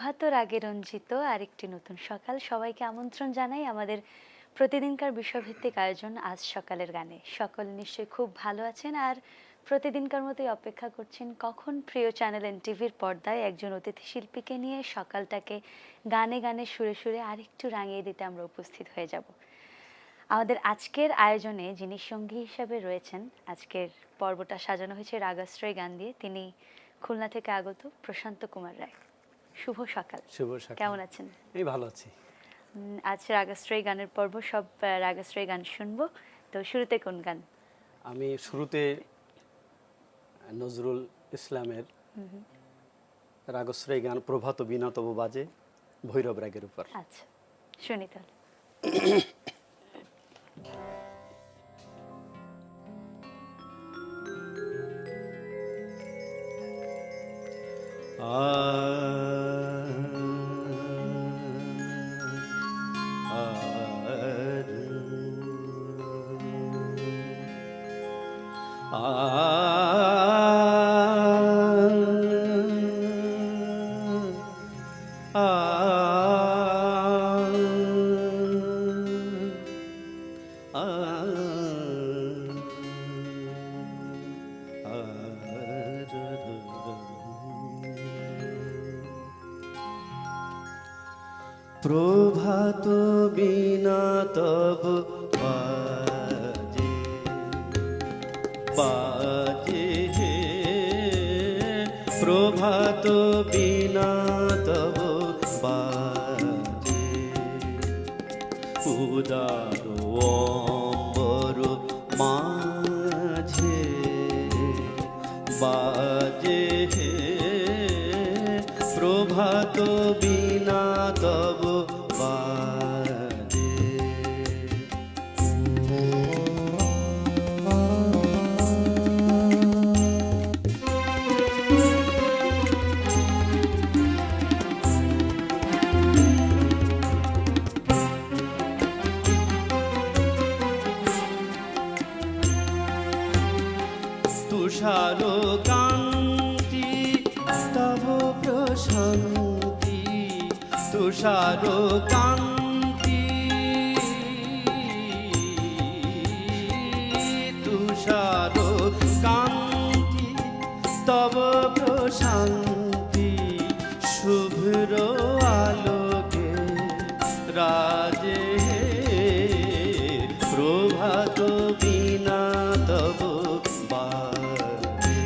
প্রভাত রাগে রঞ্জিত আরেকটি নতুন সকাল। সবাইকে আমন্ত্রণ জানাই আমাদের প্রতিদিনকার বিষয়ভিত্তিক আয়োজন আজ সকালের গানে। সকল নিশ্চয়ই খুব ভালো আছেন আর প্রতিদিনকার মতোই অপেক্ষা করছেন কখন প্রিয় চ্যানেল এনটিভির পর্দায় একজন অতিথি শিল্পীকে নিয়ে সকালটাকে গানে গানে সুরে সুরে আরেকটু রাঙিয়ে দিতে আমরা উপস্থিত হয়ে যাব। আমাদের আজকের আয়োজনে যিনি সঙ্গী হিসাবে রয়েছেন, আজকের পর্বটা সাজানো হয়েছে রাগাশ্রয় গান দিয়ে। তিনি খুলনা থেকে আগত প্রশান্ত কুমার রায়। শুভ সকাল। শুভ সকাল। কেমন আছেন? এই ভালো আছি। আজ রাগাশ্রয় গানের পর্ব, সব রাগাশ্রয় গান শুনবো। তো শুরুতে কোন গান? আমি শুরুতে নজরুল ইসলামের রাগশ্রয় গান প্রভাত বিনা তবু বাজে ভৈরব রাগের উপর। আচ্ছা, শুনি তাহলে। প্রভাত বিনা তব বাজে বাজে হে, প্রভাত বিনা তব বাজে উদার অম্বর মাঝে বাজে হে, প্রভাত বিনা তব বাজে। তুষার কান্তি তব প্রশান্তি, তুষার কান্তি তুষার কান্তি তব প্রশান্তি, শুভ্র আলোকে রাজে প্রভাত বিনা তব বাজে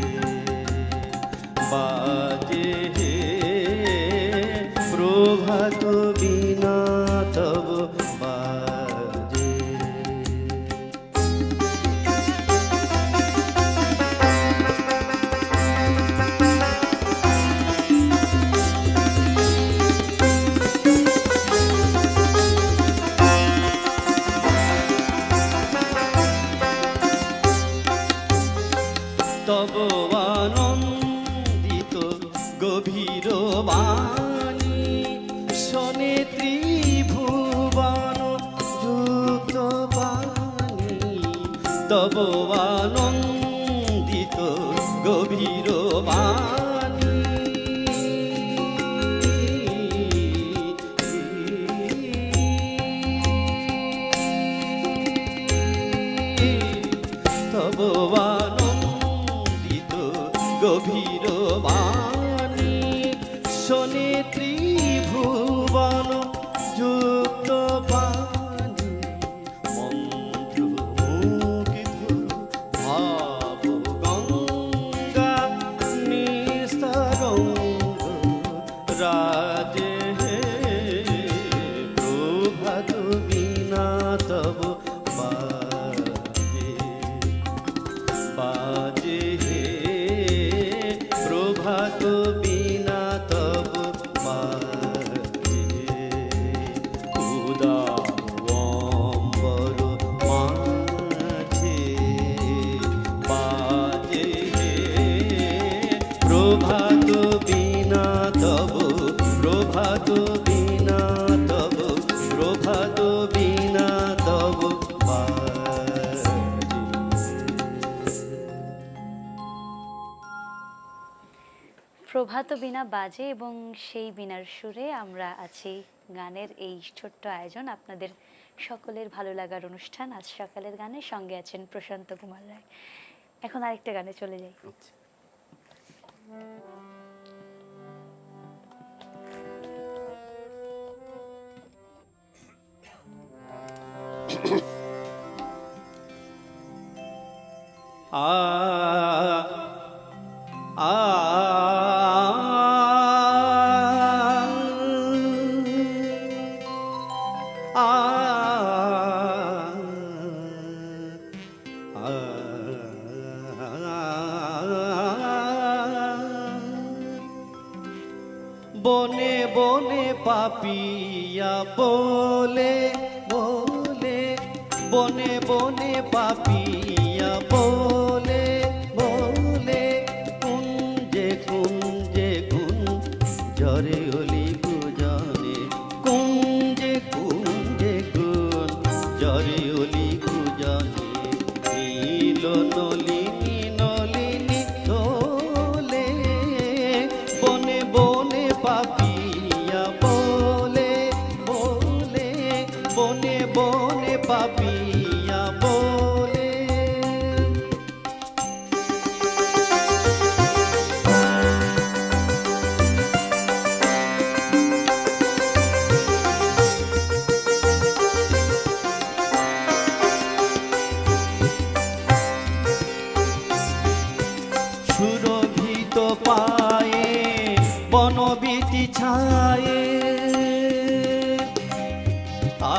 বাজে হে, প্রভাত বিনা তব বাজে। তব আনন্দিত গভীর বাণী শোনে ত্রিভুবন যুক্ত বাণী, তব আনন্দিত গভীর বাণী তব আনন্দিত গভীর বাণী শোনে ত্রিভুবন যুক্ত বাণী, মন্ত্রমুগ্ধ ভাব গঙ্গা নিস্তরঙ্গ রাজে হে, প্রভাত বিনা তব বাজে বাজে হে, প্রভাত বিনা তব বাজে উদার অম্বর মাঝে বাজে হে, প্রভাত বিনা তব প্রভাত বিনা তব প্রভাত বিনা তব বাজে। প্রভাত বীণা বাজে এবং সেই বীণার সুরে আমরা আছি গানের এই ছোট্ট আয়োজন আপনাদের সকলের ভালো লাগার অনুষ্ঠান আজ সকালের গানে সঙ্গে আছেন প্রশান্ত কুমার রায়। এখন আরেকটা গানে চলে যাই। আচ্ছা। বনে বনে পাপিয়া বলে বলে, বনে বনে পাপিয়া বলে বলে, কুঞ্জে কুঞ্জে জরে অলি গুজনে, কুঞ্জে কুঞ্জে জরে অলি গুজনে, নীল নলিনী নলিনী দোলে, বনে বনে পাপিয়া বলে বলে, বনে বনে পাপিয়া বলে। সুরভিত পায়ে বনবীতি ছায়ে, আ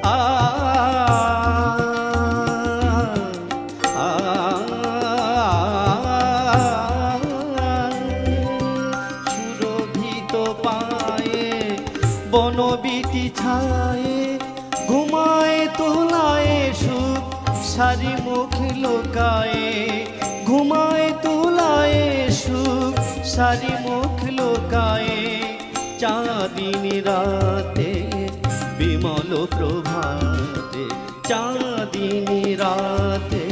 আ সুরভিত পায়ে বনবীতি ছায়ে, ঘুমায় তোলায় সুখ সারি মুখ লোকায়ে, ঘুমায় তোলায় সুখ সারি মুখ লোকায়ে, চাঁদিনী রাতে বিমল প্রভাতে, চাঁদিনী রাতে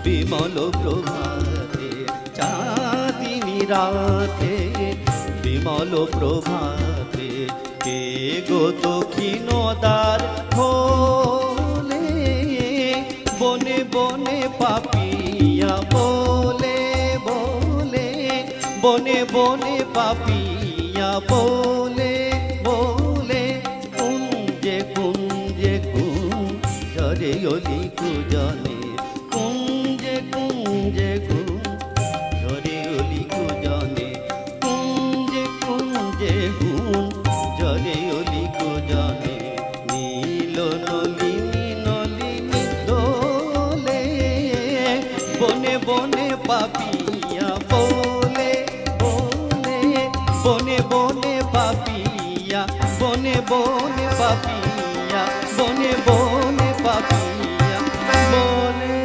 বিমল প্রভাতে, চাঁদিনী রাতে বিমল প্রভাতে, কে গো দক্ষিণদার খোলে, বনে বনে পাপিয়া বলে বলে, বনে বনে পাপিয়া বলে বলে, কুঞ্জে কুঞ্জে জরে অলি গুজনে, কুঞ্জে কুঞ্জে জরে অলি গুজনে, কুঞ্জে কুঞ্জে জরে অলি গুজনে, নীল নলিনী নলিনী দোলে, বনে বনে পাপিয়া বলে বলে, বনে বনে পাপিয়া, বনে বনে পাপিয়া, বনে বনে পাপিয়া বলে।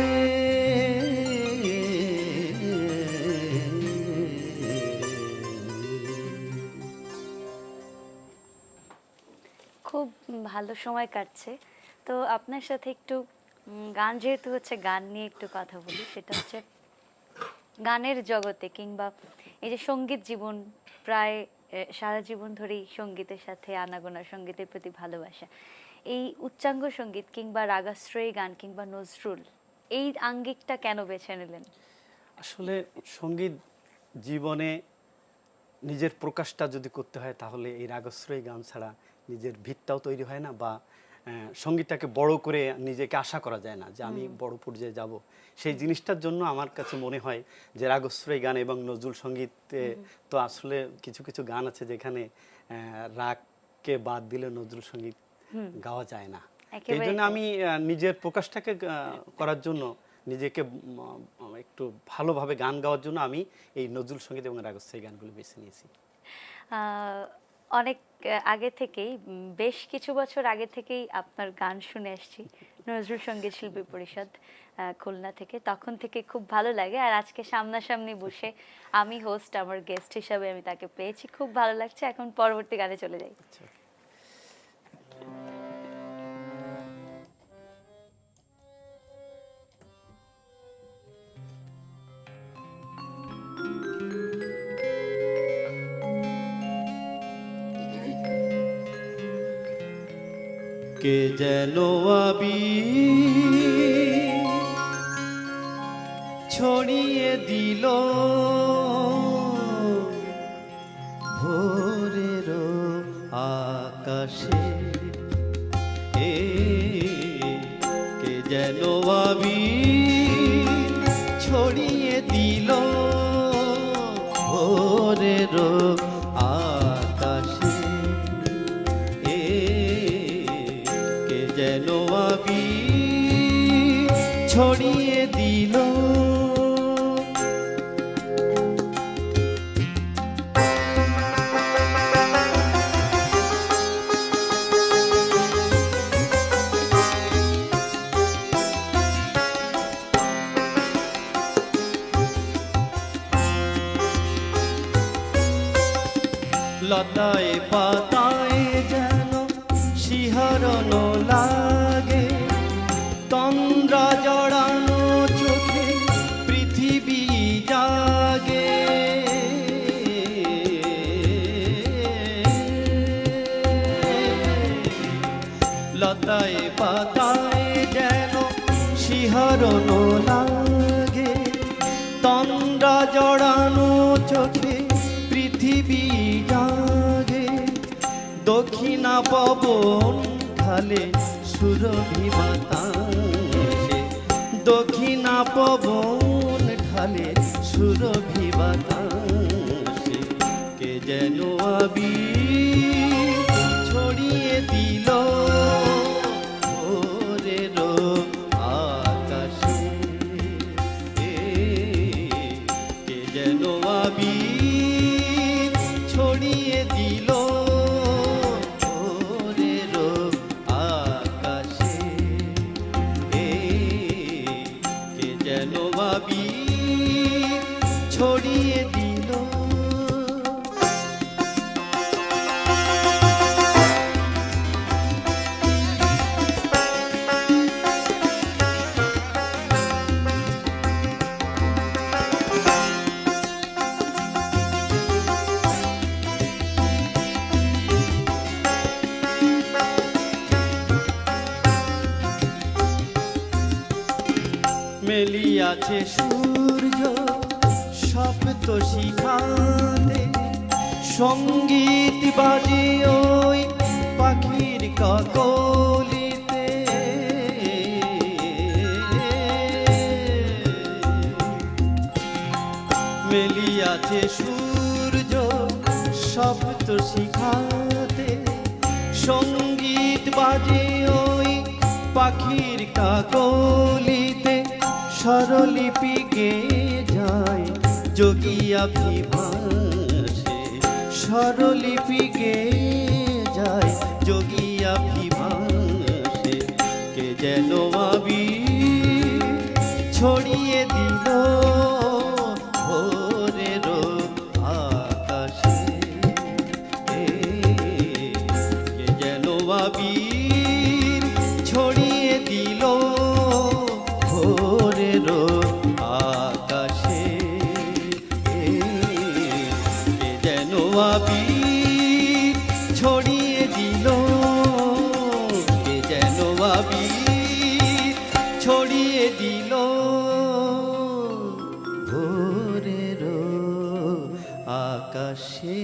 খুব ভালো সময় কাটছে। তো আপনার সাথে একটু গান যেহেতু হচ্ছে গান নিয়ে একটু কথা বলি, সেটা হচ্ছে গানের জগতে কিংবা এই যে সঙ্গীত জীবন প্রায় সারা জীবন ধরেই সঙ্গীতের সাথে আনাগোনা, সঙ্গীতের প্রতি ভালোবাসা, এই উচ্চাঙ্গ সঙ্গীত কিংবা রাগাশ্রয়ী গান কিংবা নজরুল, এই আঙ্গিকটা কেন বেছে নিলেন? আসলে সঙ্গীত জীবনে নিজের প্রকাশটা যদি করতে হয় তাহলে এই রাগশ্রয়ী গান ছাড়া নিজের ভিতটাও তৈরি হয় না, বা সঙ্গীতটাকে বড় করে নিজেকে আশা করা যায় না যে আমি বড় পর্যায়ে যাব। সেই জিনিসটার জন্য আমার কাছে মনে হয় যে রাগশ্রয়ী গান এবং নজরুল সঙ্গীতে তো আসলে কিছু কিছু গান আছে যেখানে রাগকে বাদ দিলে নজরুল সঙ্গীত গাওয়া যায় না। এই জন্য আমি নিজের প্রকাশটাকে করার জন্য, নিজেকে একটু ভালোভাবে গান গাওয়ার জন্য আমি এই নজরুল সঙ্গীত এবং রাগশ্রয়ী গানগুলো বেছে নিয়েছি। অনেক আগে থেকেই, বেশ কিছু বছর আগে থেকেই আপনার গান শুনে আসছি নজরুল সঙ্গীত শিল্পী পরিষদ খুলনা থেকে, তখন থেকে খুব ভালো লাগে। আর আজকে সামনাসামনি বসে আমি হোস্ট, আমার গেস্ট হিসাবে আমি তাকে পেয়েছি, খুব ভালো লাগছে। এখন পরবর্তী গানে চলে যাই। আচ্ছা। কে যেন ছড়িয়ে দিল ভোরের আকাশে, এ কে যেন ছড়িয়ে দিল ভোরের আকাশে, এ কে যেন ছড়িয়ে দিল। লতায় পাতায় যেন শিহরণ লাগে, তন্দ্রা জড়ানো চোখে পৃথিবী জাগে। লতায় পাতায় যেন শিহরণ লাগে, তন্দ্রা জড়ানো চোখে পৃথিবী জাগে। দক্ষিণা পবন ঢালে সুরভি বাতাসে, দক্ষিণা পবন ঢালে সুরভি বাতাসে, কে যেন ছড়িয়ে দিল ভোরের আকাশে, কে যেন ছড়িয়ে দিল ভোরের আকাশে, কে যেন ছড়িয়ে দিল। মেলিয়াছে সূর্য সপ্ত শিখাতে, সঙ্গীত বাজে ওই পাখির কাকলিতে। মেলিয়াছে সূর্য সপ্ত শিখাতে, সঙ্গীত বাজে ওই পাখির কাকলিতে। স্বরলিপি গেয়ে যায় যোগিয়া বিভাসে, স্বরলিপি গেয়ে যায় যোগিয়া বিভাসে, কে যেন ছড়িয়ে দিল ভোরের আকাশে, কে যেন ছড়িয়ে দিল ভোরের আকাশে, কে যেন ছড়িয়ে দিল, কে যেন ছড়িয়ে দিল ভোরের আকাশে।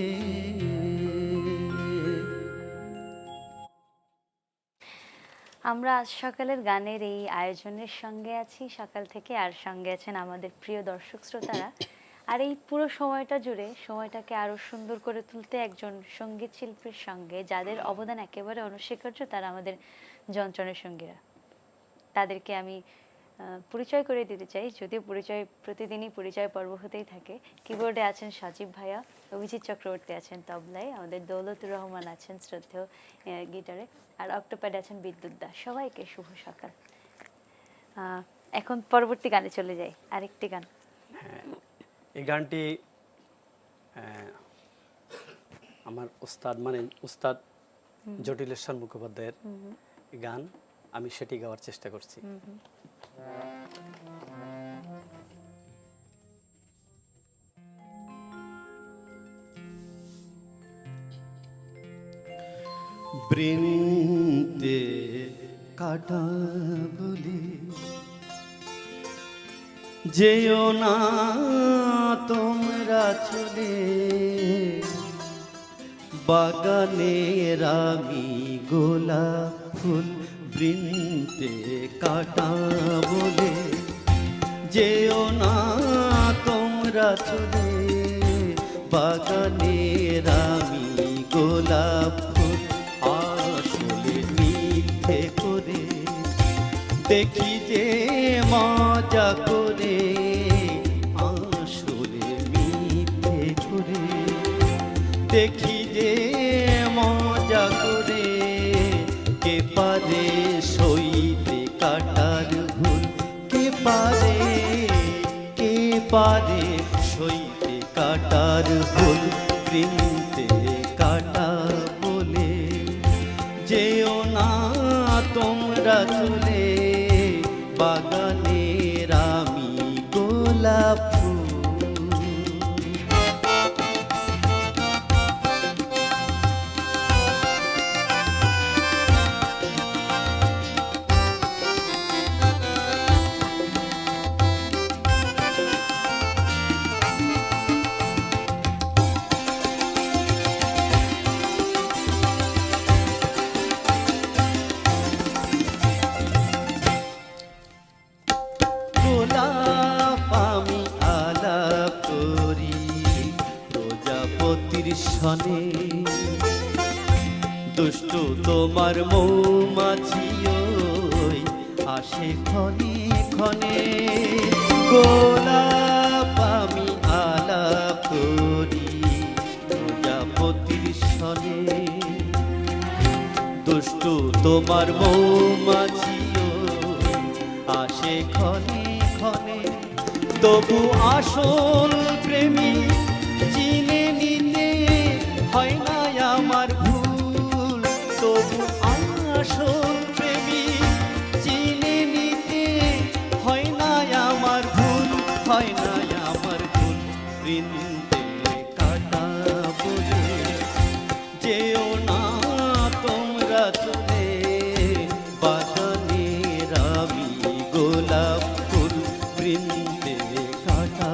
আমরা আজ সকালের গানের এই আয়োজনের সঙ্গে আছি সকাল থেকে, আর সঙ্গে আছেন আমাদের প্রিয় দর্শক শ্রোতারা। আর এই পুরো সময়টা জুড়ে সময়টাকে আরো সুন্দর করে তুলতে একজন সঙ্গীত শিল্পীর সঙ্গে যাদের অবদান একেবারে অনস্বীকার্য, তারা আমাদের যন্ত্রণার সঙ্গীরা। তাদেরকে আমি পরিচয় করে দিতে চাই, যদিও পরিচয় প্রতিদিনই পরিচয় পর্ব হতেই থাকে। কিবোর্ডে আছেন সাজিব ভাইয়া, অভিজিৎ চক্রবর্তী আছেন তবলায়, আমাদের দৌলতুর রহমান আছেন শ্রদ্ধেয় গিটারে, আর অক্টোপ্যাডে আছেন বিদ্যুৎ দাস। সবাইকে শুভ সকাল। এখন পরবর্তী গানে চলে যাই, আরেকটি গান। এই গানটি আমার উস্তাদ মানে উস্তাদ জটিলেশ্বর মুখোপাধ্যায়ের গান, আমি সেটি গাওয়ার চেষ্টা করছি। বৃন্তে কাটা বলে যেও না তোমরা চলে, বাগানের আমি গোলাপ ফুল বৃন্তে কাটা বলে যেও না তোমরা চলে, বাগানের আমি গোলাপ ফুল আসলে মিথ্যে করে দেখি যে মজা করে, আসলে মিথ্যে করে দেখি যে মজা করে, কে পারে সইতে কাটার ভুল, কে পারে সইতে কাটার ভুল, বৃন্তে কাটা বলে যেও না তোমরা চলে, বাগানের আমি গোলাপ ফুল। গোলাপ আমি আলাপ করি প্রজাপতির সনে, দুষ্ট তোমার মৌমাছি ওই আসে ক্ষণে ক্ষণে, গোলাপ আমি আলাপ করি প্রজাপতির সনে, দুষ্ট তোমার মৌমাছি আসে ক্ষণে ক্ষণে, তবু আসল প্রেমী চিনে নিতে হয় না আমার ভুল, তবু আসল প্রেমী চিনে নিতে হয় না আমার ভুল, হয় না আমার ভুল, বৃন্তে কাটা বলে যেও না তোমরা চলে, বাগানের আমি গোলাপ ফুল বৃন্তে কাটা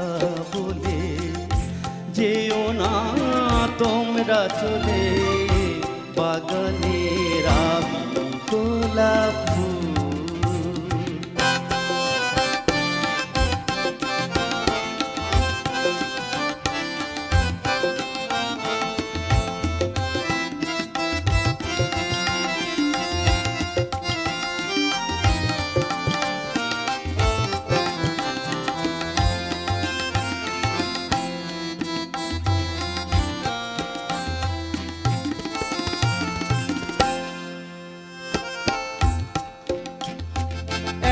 বলে যেও না তোমরা চলে, বাগানের আমি গোলাপ ফুল।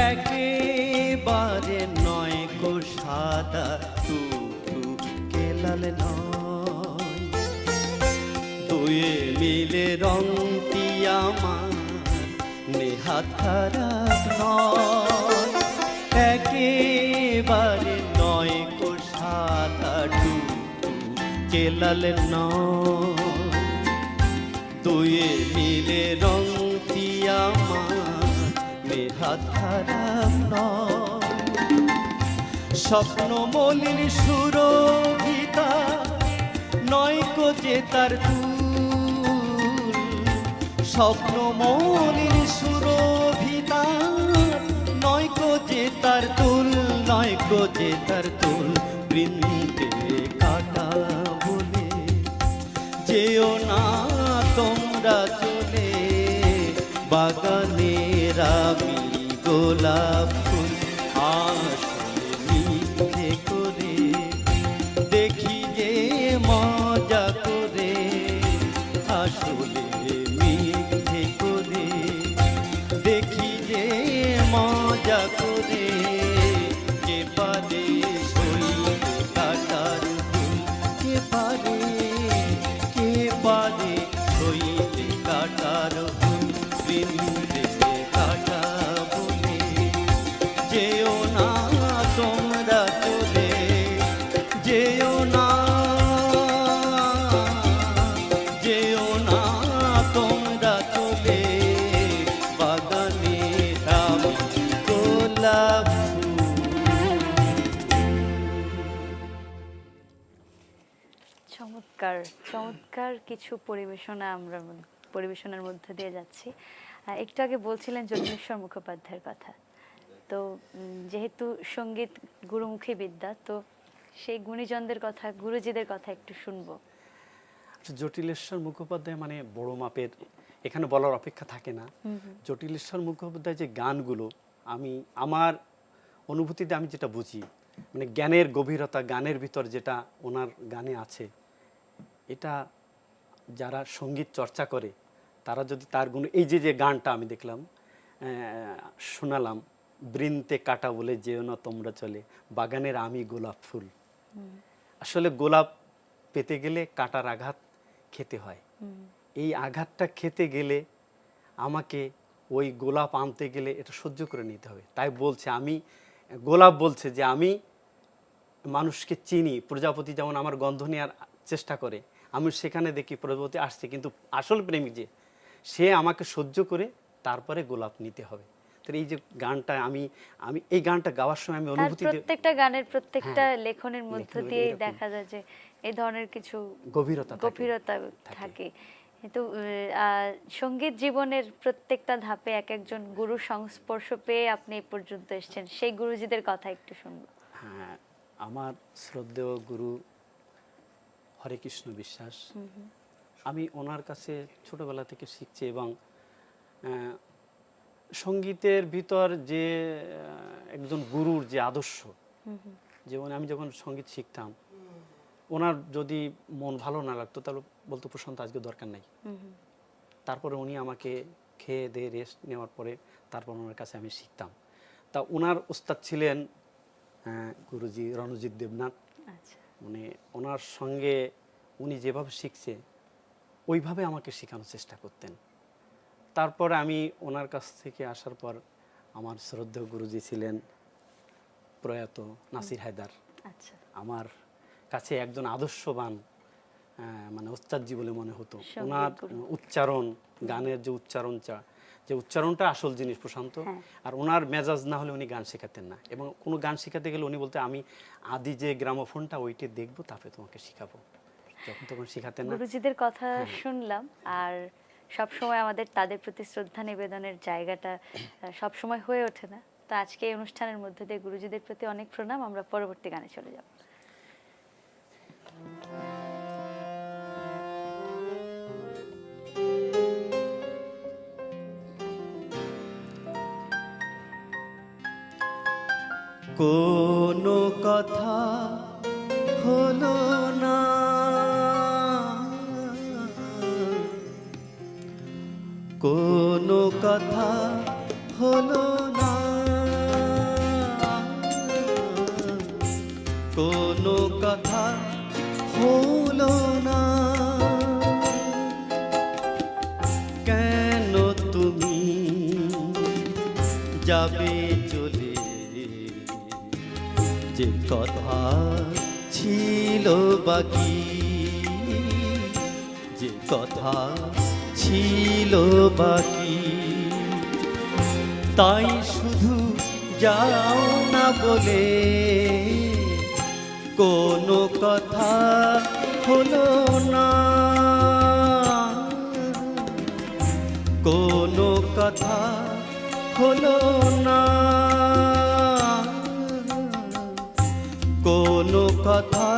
একেবারে নয় গো সাদা টুকু কেলাল নয়, দুয়ে মিলে রংটি আমার নেহাত খারাপ নয়, একেবারে নয় গো সাদা টুকু কেলাল নয়, দুয়ে মিলে রংটি আমার নেহাত খারাপ নয়, স্বপ্ন মলিন সুরভিতা নয় কো যে তার তুল, স্বপ্ন মলিন সুরভিতা নয় কো যে তার তুল, নয় কো যে তার তুল, বৃন্তে কাটা বলে যেও না তোমরা চলে, বাগানের আমি গোলাপ ফুল আসলে মিথ্যে করে দেখি যে মজা করে, আসলে মিথ্যে করে দেখি যে মজা করে, কে পারে সইতে কাটার ভুল, কে পারে সইতে কাটার ভুল, বৃন্তে কাটা বলে যেও না তোমরা চলে, যেও না চমৎকার কিছু পরিবেশনার মধ্যে দিয়ে যাচ্ছি। একটু আগে বলছিলেন জটিলেশ্বর মুখোপাধ্যায়ের কথা। তো যেহেতু সঙ্গীত গুরুমুখী বিদ্যা, তো সেই গুণীজনদের কথা, গুরুজিদের কথা একটু শুনবো। জটিলেশ্বর মুখোপাধ্যায় মানে বড় মাপের, এখানে বলার অপেক্ষা থাকে না। জটিলেশ্বর মুখোপাধ্যায় যে গানগুলো, আমার অনুভূতিতে আমি যেটা বুঝি, মানে জ্ঞানের গভীরতা, গানের ভিতর যেটা ওনার গানে আছে, এটা যারা সঙ্গীত চর্চা করে তারা যদি তার গুণ, এই যে যে গানটা আমি দেখলাম, শোনালাম, বৃন্তে কাটা বলে যেও না তোমরা চলে, বাগানের আমি গোলাপ ফুল। আসলে গোলাপ পেতে গেলে কাটার আঘাত খেতে হয়। এই আঘাতটা খেতে গেলে আমাকে ওই গোলাপ আনতে গেলে এটা সহ্য করে নিতে হবে। তাই বলছে, গোলাপ বলছে যে আমি মানুষকে চিনি, প্রজাপতি যেমন আমার গন্ধ নেওয়ার চেষ্টা করে, আমি সেখানে দেখি প্রজাপতি আসছে, কিন্তু আসল প্রেমিক যে সে আমাকে সহ্য করে তারপরে গোলাপ নিতে হবে। তো এই যে গানটা আমি এই গানটা গাওয়ার সময় আমি অনুভূতি, প্রত্যেকটা গানের প্রত্যেকটা লেখনের মধ্য দিয়ে দেখা যায় যে এই ধরনের কিছু গভীরতা থাকে। কিন্তু সঙ্গীত জীবনের প্রত্যেকটা ধাপে এক একজন গুরু সংস্পর্শ পেয়ে আপনি এই পর্যন্ত এসেছেন, সেই গুরুজিদের কথা একটু শুনবো। হ্যাঁ, আমার শ্রদ্ধেয় গুরু হরেকৃষ্ণ বিশ্বাস, আমি ওনার কাছে ছোটবেলা থেকে শিখছি, এবং সঙ্গীতের ভিতর যে একজন গুরুর যে আদর্শ, যেমন আমি যখন সঙ্গীত শিখতাম, ওনার যদি মন ভালো না লাগতো তাহলে বলতো প্রশান্ত আজকে দরকার নাই। তারপরে উনি আমাকে খেয়ে দিয়ে রেস্ট নেওয়ার পরে তারপর ওনার কাছে আমি শিখতাম। তা ওনার ওস্তাদ ছিলেন গুরুজি রণজিৎ দেবনাথ। মানে ওনার সঙ্গে উনি যেভাবে শিখছে ওইভাবে আমাকে শেখানোর চেষ্টা করতেন। তারপরে আমি ওনার কাছ থেকে আসার পর আমার শ্রদ্ধেয় গুরুজি ছিলেন প্রয়াত নাসির হায়দার। আমার কাছে একজন আদর্শবান মানে ওস্তাদজি বলে মনে হতো। ওনার উচ্চারণ, গানের যে উচ্চারণটা আসল জিনিস প্রশান্ত, আর ওনার মেজাজ না হলে উনি গান শেখাতেন না। এবং কোনো গান শেখাতে গেলে উনি বলতে, আমি আদি যে গ্রামোফোনটা ওইটি দেখবো, তারপরে তোমাকে শেখাবো, যখন তখন শেখাতেন না। গুরুজিদের কথা শুনলাম, আর সব সময় আমাদের তাদের প্রতি শ্রদ্ধা নিবেদনের জায়গাটা সব সময় হয়ে ওঠে না। তো আজকে এই অনুষ্ঠানের মধ্যে দিয়ে গুরুজিদের প্রতি অনেক প্রণাম। আমরা পরবর্তী গানে চলে যাব। কোনো কথা হলো না, কোনো কথা হলো না, কোনো কথা হলো না, কেন তুমি যাবে চলে, যে কথা ছিল বাকি, যে কথা ছিল বাকি, তাই শুধু যাও না বলে কোনো কথা হলো না, কোনো কথা হলো না, কোনো কথা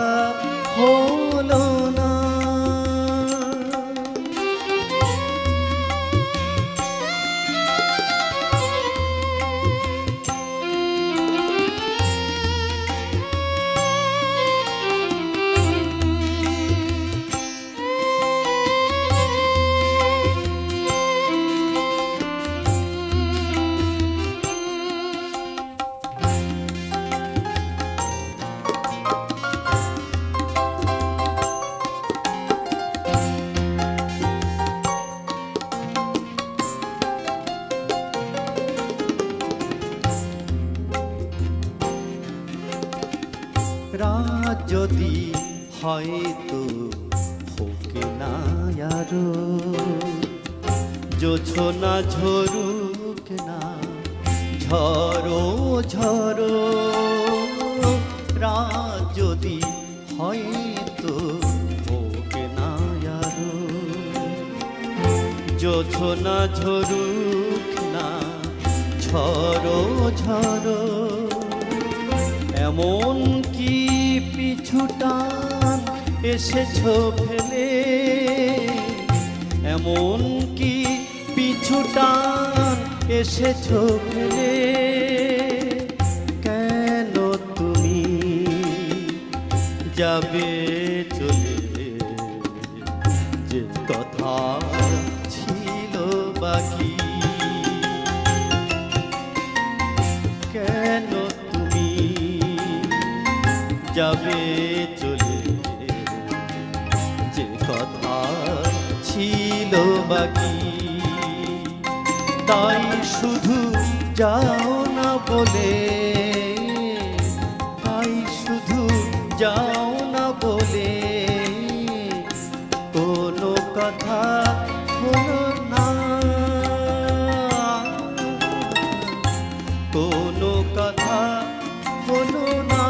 হলো না। রাত যদি হয়তো হোকে না আরো, জোছনা ঝরুক না ঝরো ঝরো, রাত যদি হয়তো হোকে না আরো, জোছনা ঝরুক না ঝরো ঝরো, এমন কি পিছু টান এসেছ ফেলে, এমন কি পিছু টান এসেছ ফেলে, কেন তুমি যাবে চলে, যে কথা ছিল বাকি, কেন তুমি যাবে চলে, যে কথা ছিল বাকি। তাই শুধু যাও না বলে, তাই শুধু যাও না বলে, কোনো কথা হলো না, কোনো কথা হলো না,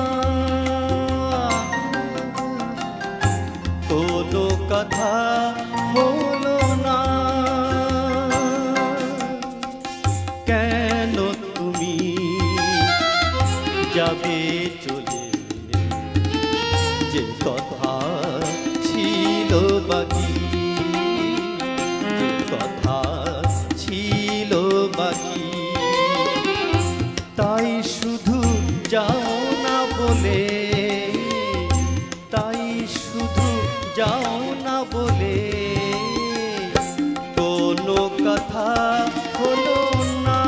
কোনো কথা হলো না, কেন তুমি যাবে চলে, যে কথা ছিল বাকি, যে কথা ছিল বাকি। তাই শুধু যাও না বলে, তাই শুধু যাও না বলে, কোনো কথা হলো না,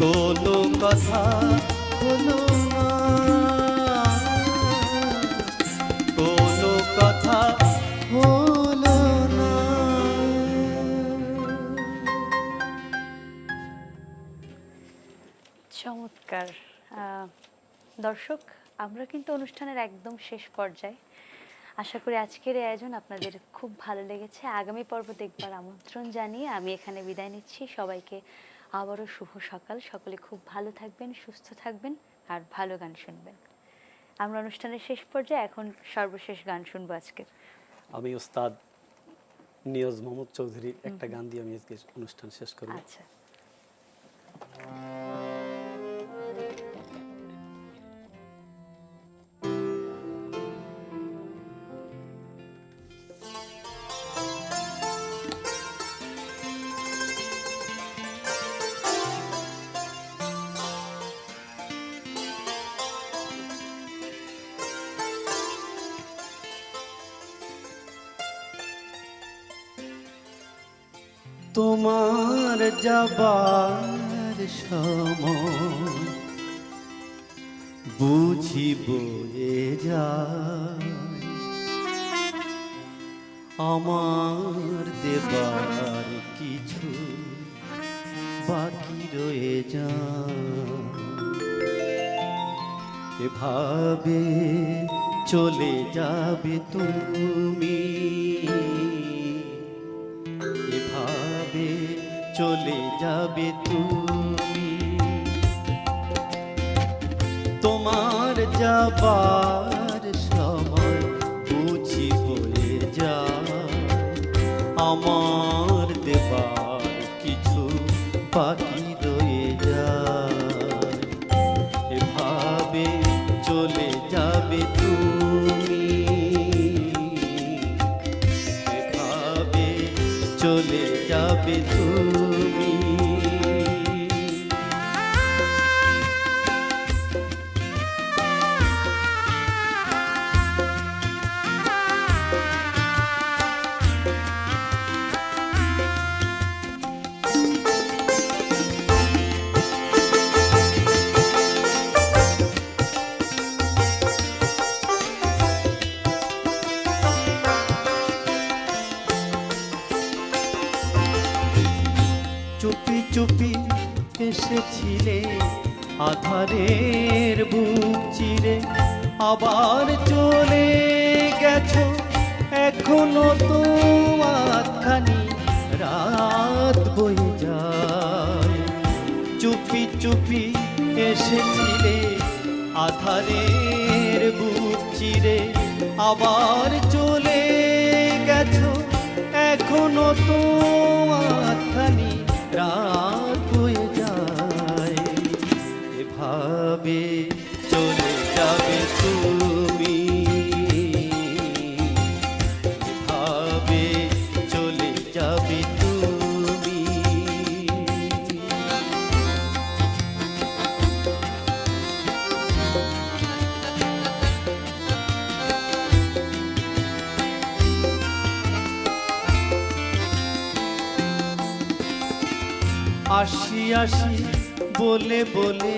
কোনো কথা হলো না, কোনো কথা হলো না। চমৎকার। দর্শক, আমরা কিন্তু অনুষ্ঠানের একদম শেষ পর্যায়ে। আশা করি আজকের এই আয়োজন আপনাদের খুব ভালো লেগেছে। আগামী পর্ব দেখবার আমন্ত্রণ জানিয়ে আমি এখানে বিদায় নিচ্ছি। সবাইকে আবারও শুভ সকাল। সকলে খুব ভালো থাকবেন, সুস্থ থাকবেন আর ভালো গান শুনবেন। আমরা অনুষ্ঠানের শেষ পর্যায়ে এখন সর্বশেষ গান শুনবো আজকের। আমি ওস্তাদ নিয়াজ মোহাম্মদ চৌধুরীর একটা গান দিয়ে আমি আজকে অনুষ্ঠান শেষ করব। আচ্ছা। তোমার যাবার সময় বুঝি বয়ে যায়, আমার দেবার কিছু বাকি রয়ে যায়, এভাবে চলে যাবে তুমি, এভাবে চলে যাবে তুমি, তোমার যাবার সময় বুঝি হয়ে যায়, আমার দেবার কিছু বাকি রয়ে যায়, এভাবে চলে যাবে তুমি, এভাবে চলে যাবে তুমি। চুপি চুপি এসেছিলে আধারের বুক চিরে, আবার চলে গেছো এখনো তোমার খানি রাত বয়ে যায়। চুপি চুপি এসেছিলে আধারের বুক চিরে, আবার চলে গেছো আসি আসি বলে বলে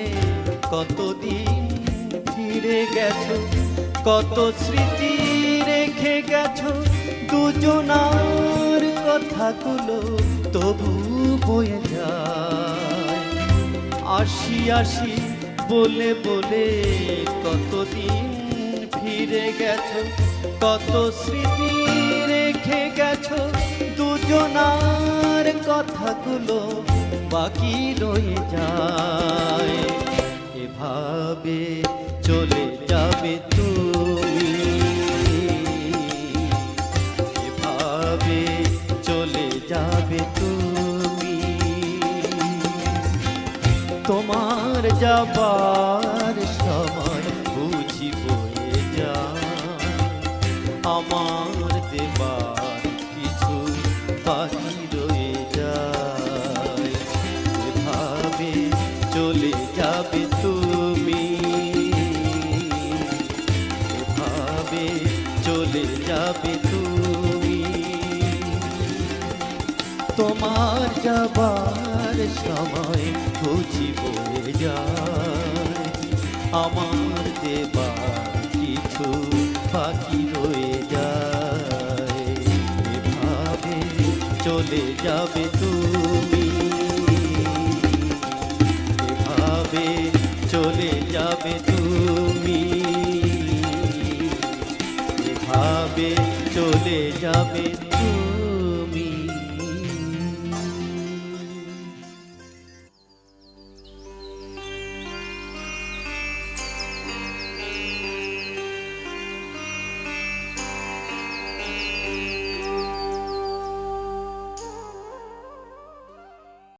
কতদিন ফিরে গেছো, কত স্মৃতি রেখে গেছো, দুজনার কথাগুলো তবু বয়ে যায়। আসি আসি বলে বলে কতদিন ফিরে গেছো, কত স্মৃতি রেখে গেছো, দুজনার কথাগুলো বাকি রয়ে যায়। এভাবে চলে যাবে তুমি, এভাবে চলে যাবে তুমি। তোমার যাবার সময় বুঝি বয়ে যায়, আমার দেবার কিছু বাকি রয়ে যায়। এভাবে চলে যাবে তুমি, এভাবে চলে যাবে তুমি। তোমার যাবার সময় বুঝি বয়ে যায়, আমার দেবার কিছু বাকি রয়ে যায়। এভাবে চলে যাবে তুমি, এভাবে চলে যাবে তুমি, এভাবে চলে যাবে তুমি।